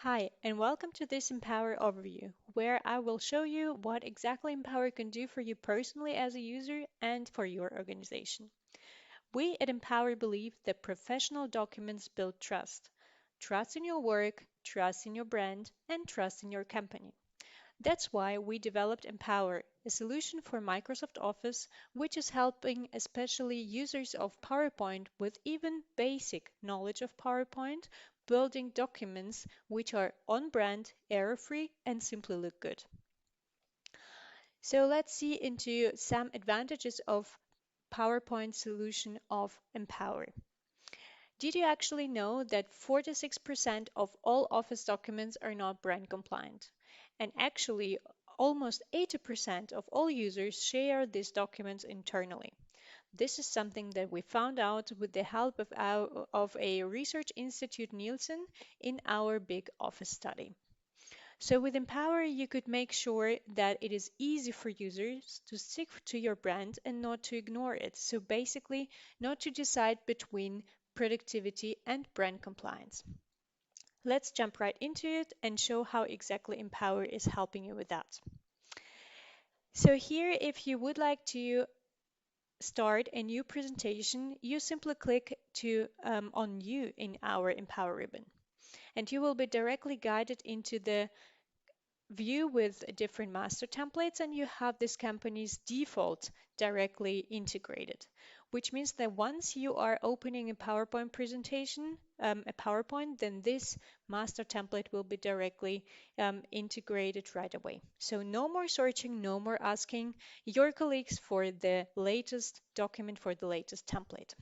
Hi, and welcome to this Empower overview, where I will show you what exactly Empower can do for you personally as a user and for your organization. We at Empower believe that professional documents build trust. Trust in your work, trust in your brand, and trust in your company. That's why we developed Empower, a solution for Microsoft Office, which is helping especially users of PowerPoint with even basic knowledge of PowerPoint, building documents which are on brand, error-free, and simply look good. So let's see into some advantages of PowerPoint solution of Empower. Did you actually know that 46% of all Office documents are not brand compliant? And actually, almost 80% of all users share these documents internally. This is something that we found out with the help of a research institute Nielsen in our big Office study. So with Empower, you could make sure that it is easy for users to stick to your brand and not to ignore it. So basically, not to decide between productivity and brand compliance. Let's jump right into it and show how exactly Empower is helping you with that. So here, if you would like to start a new presentation, you simply click on New in our Empower ribbon, and you will be directly guided into the view with different master templates, and you have this company's default directly integrated, which means that once you are opening a PowerPoint presentation, a PowerPoint, then this master template will be directly integrated right away. So no more searching, no more asking your colleagues for the latest document, for the latest template.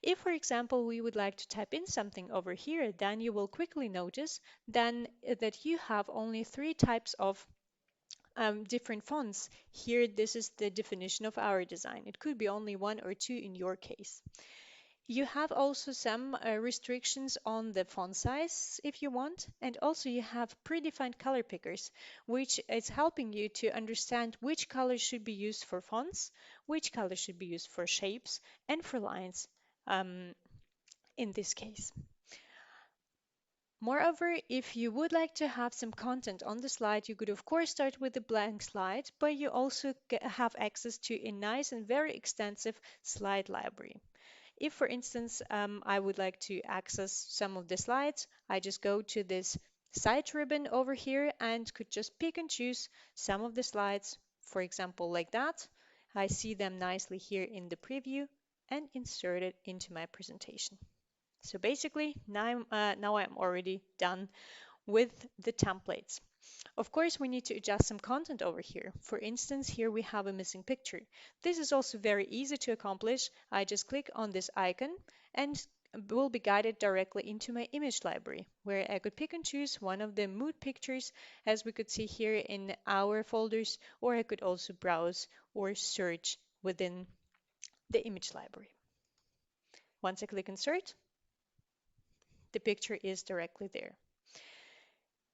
If, for example, we would like to type in something over here, then you will quickly notice then that you have only three types of different fonts. Here, this is the definition of our design. It could be only one or two in your case. You have also some restrictions on the font size if you want, and also you have predefined color pickers, which is helping you to understand which colors should be used for fonts, which colors should be used for shapes, and for lines in this case. Moreover, if you would like to have some content on the slide, you could of course start with a blank slide, but you also have access to a nice and very extensive slide library. If, for instance, I would like to access some of the slides, I just go to this site ribbon over here and could just pick and choose some of the slides, for example, like that. I see them nicely here in the preview and insert it into my presentation. So basically, now I'm already done with the templates. Of course, we need to adjust some content over here. For instance, here we have a missing picture. This is also very easy to accomplish. I just click on this icon and will be guided directly into my image library, where I could pick and choose one of the mood pictures, as we could see here in our folders, or I could also browse or search within the image library. Once I click insert, the picture is directly there.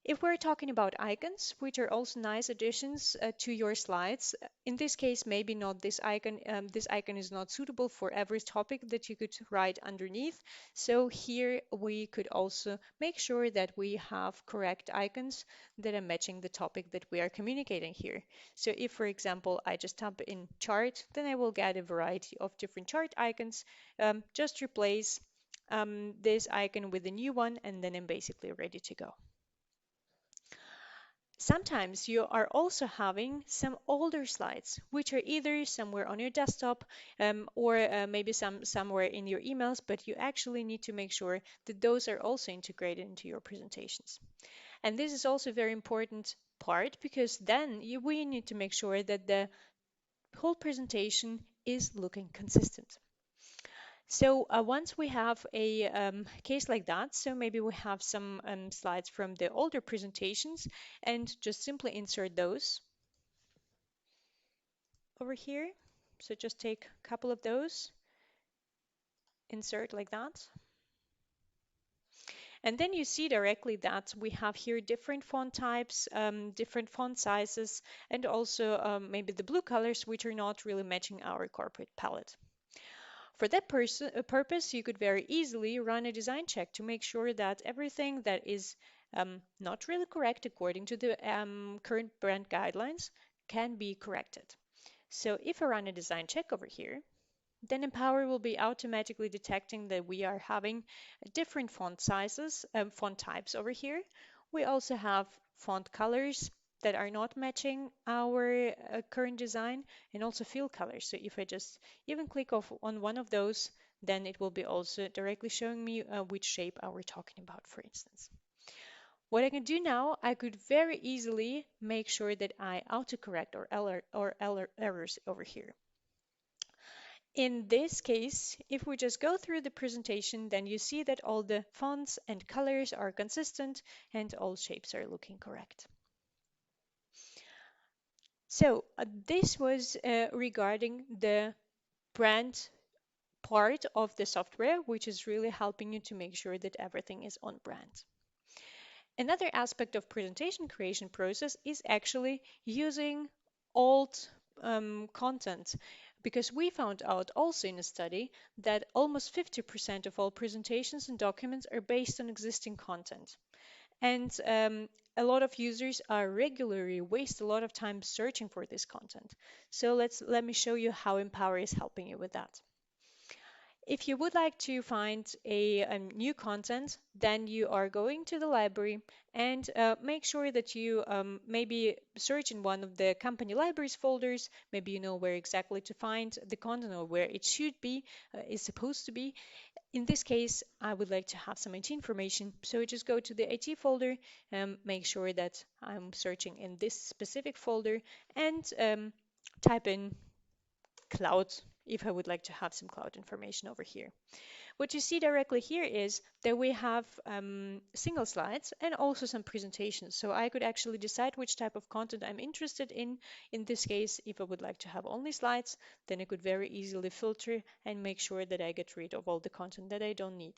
If we're talking about icons, which are also nice additions to your slides, in this case, maybe not this icon. This icon is not suitable for every topic that you could write underneath. So here we could also make sure that we have correct icons that are matching the topic that we are communicating here. So if, for example, I just type in chart, then I will get a variety of different chart icons. Just replace this icon with a new one, and then I'm basically ready to go. Sometimes you are also having some older slides, which are either somewhere on your desktop or maybe somewhere in your emails, but you actually need to make sure that those are also integrated into your presentations. And this is also a very important part because then we need to make sure that the whole presentation is looking consistent. So once we have a case like that, so maybe we have some slides from the older presentations and just simply insert those over here. So just take a couple of those, insert like that. And then you see directly that we have here different font types, different font sizes, and also maybe the blue colors, which are not really matching our corporate palette. For that purpose, you could very easily run a design check to make sure that everything that is not really correct according to the current brand guidelines, can be corrected. So if I run a design check over here, then Empower will be automatically detecting that we are having different font sizes, font types over here. We also have font colors that are not matching our current design, and also fill colors. So if I just even click off on one of those, then it will be also directly showing me which shape are we talking about, for instance. What I can do now, I could very easily make sure that I autocorrect or errors over here. In this case, if we just go through the presentation, then you see that all the fonts and colors are consistent and all shapes are looking correct. So this was regarding the brand part of the software, which is really helping you to make sure that everything is on brand. Another aspect of presentation creation process is actually using old content, because we found out also in a study that almost 50% of all presentations and documents are based on existing content. And a lot of users are regularly waste a lot of time searching for this content. So let me show you how Empower is helping you with that. If you would like to find a new content, then you are going to the library and make sure that you maybe search in one of the company libraries folders. Maybe you know where exactly to find the content or where it should be, is supposed to be. In this case, I would like to have some IT information. So I just go to the IT folder, make sure that I'm searching in this specific folder, and type in cloud if I would like to have some cloud information over here. What you see directly here is that we have single slides and also some presentations. So I could actually decide which type of content I'm interested in. In this case, if I would like to have only slides, then I could very easily filter and make sure that I get rid of all the content that I don't need.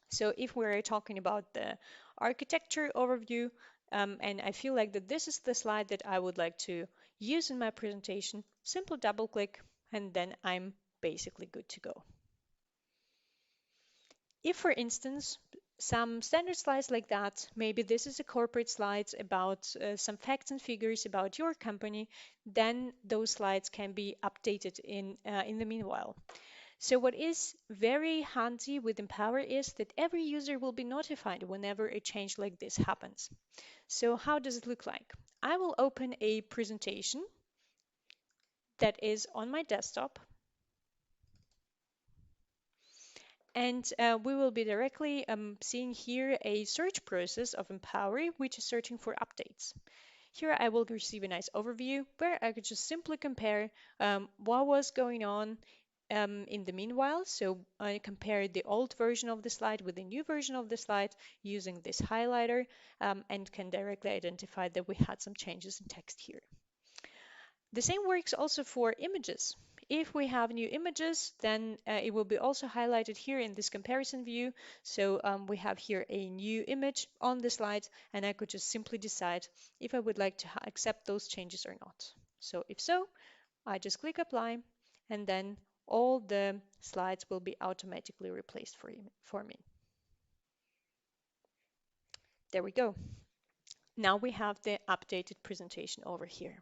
So if we're talking about the architecture overview, and I feel like that this is the slide that I would like to use in my presentation, simple double click, and then I'm basically good to go. If, for instance, some standard slides like that, maybe this is a corporate slides about some facts and figures about your company, then those slides can be updated in the meanwhile. So what is very handy with Empower is that every user will be notified whenever a change like this happens. So how does it look like? I will open a presentation that is on my desktop, and we will be directly seeing here a search process of Empower, which is searching for updates. Here I will receive a nice overview where I could just simply compare what was going on in the meanwhile. So I compared the old version of the slide with the new version of the slide using this highlighter, and can directly identify that we had some changes in text here. The same works also for images. If we have new images, then it will be also highlighted here in this comparison view. So we have here a new image on the slide, and I could just simply decide if I would like to accept those changes or not. So if so, I just click apply, and then all the slides will be automatically replaced for me. There we go. Now we have the updated presentation over here.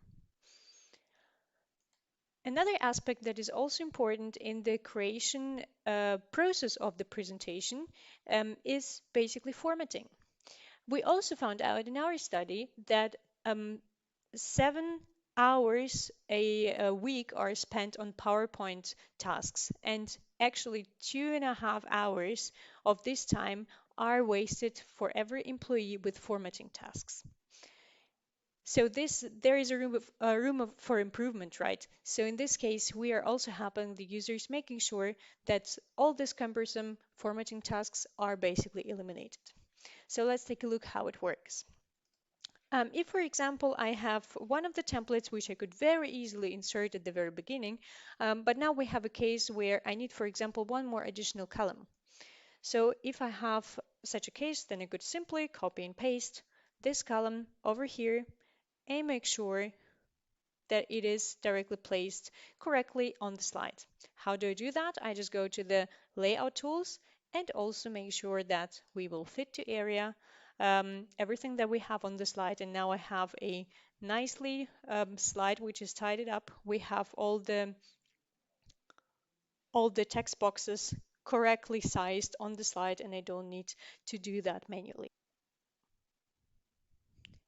Another aspect that is also important in the creation process of the presentation is basically formatting. We also found out in our study that 7 hours a week are spent on PowerPoint tasks, and actually 2.5 hours of this time are wasted for every employee with formatting tasks. So there is a room for improvement, right? So in this case, we are also helping the users, making sure that all these cumbersome formatting tasks are basically eliminated. So let's take a look how it works. If, for example, I have one of the templates which I could very easily insert at the very beginning, but now we have a case where I need, for example, one more additional column. So if I have such a case, then I could simply copy and paste this column over here and make sure that it is directly placed correctly on the slide. How do I do that? I just go to the layout tools and also make sure that we will fit to area. everything that we have on the slide, and now I have a nicely slide which is tidied up. We have all the text boxes correctly sized on the slide, and I don't need to do that manually.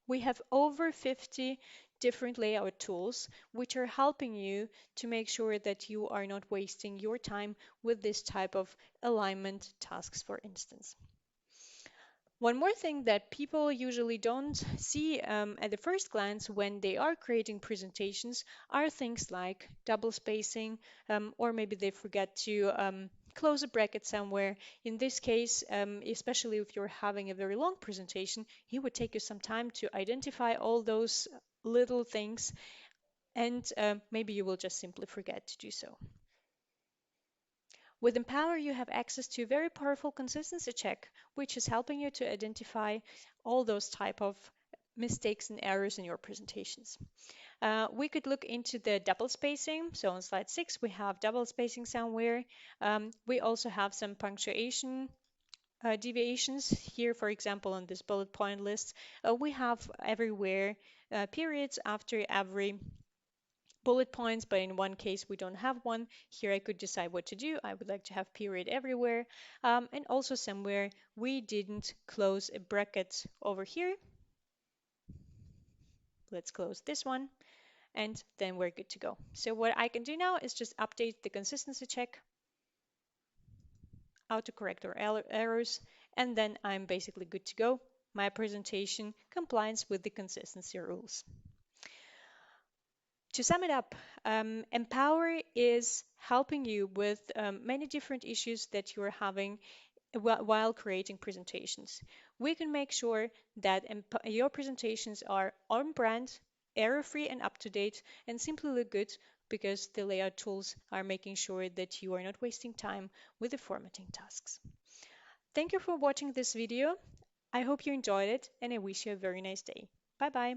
We have over 50 different layout tools which are helping you to make sure that you are not wasting your time with this type of alignment tasks, for instance. One more thing that people usually don't see at the first glance when they are creating presentations are things like double spacing, or maybe they forget to close a bracket somewhere. In this case, especially if you're having a very long presentation, it would take you some time to identify all those little things, and maybe you will just simply forget to do so. With Empower, you have access to a very powerful consistency check, which is helping you to identify all those type of mistakes and errors in your presentations. We could look into the double spacing. So on slide 6, we have double spacing somewhere. We also have some punctuation deviations here, for example, on this bullet point list. We have everywhere periods after every bullet points, but in one case we don't have one. Here I could decide what to do. I would like to have period everywhere. And also somewhere we didn't close a bracket over here. Let's close this one, and then we're good to go. So what I can do now is just update the consistency check, autocorrect our errors, and then I'm basically good to go. My presentation complies with the consistency rules. To sum it up, Empower is helping you with many different issues that you're having while creating presentations. We can make sure that your presentations are on brand, error-free and up-to-date, and simply look good because the layout tools are making sure that you are not wasting time with the formatting tasks. Thank you for watching this video. I hope you enjoyed it, and I wish you a very nice day. Bye bye.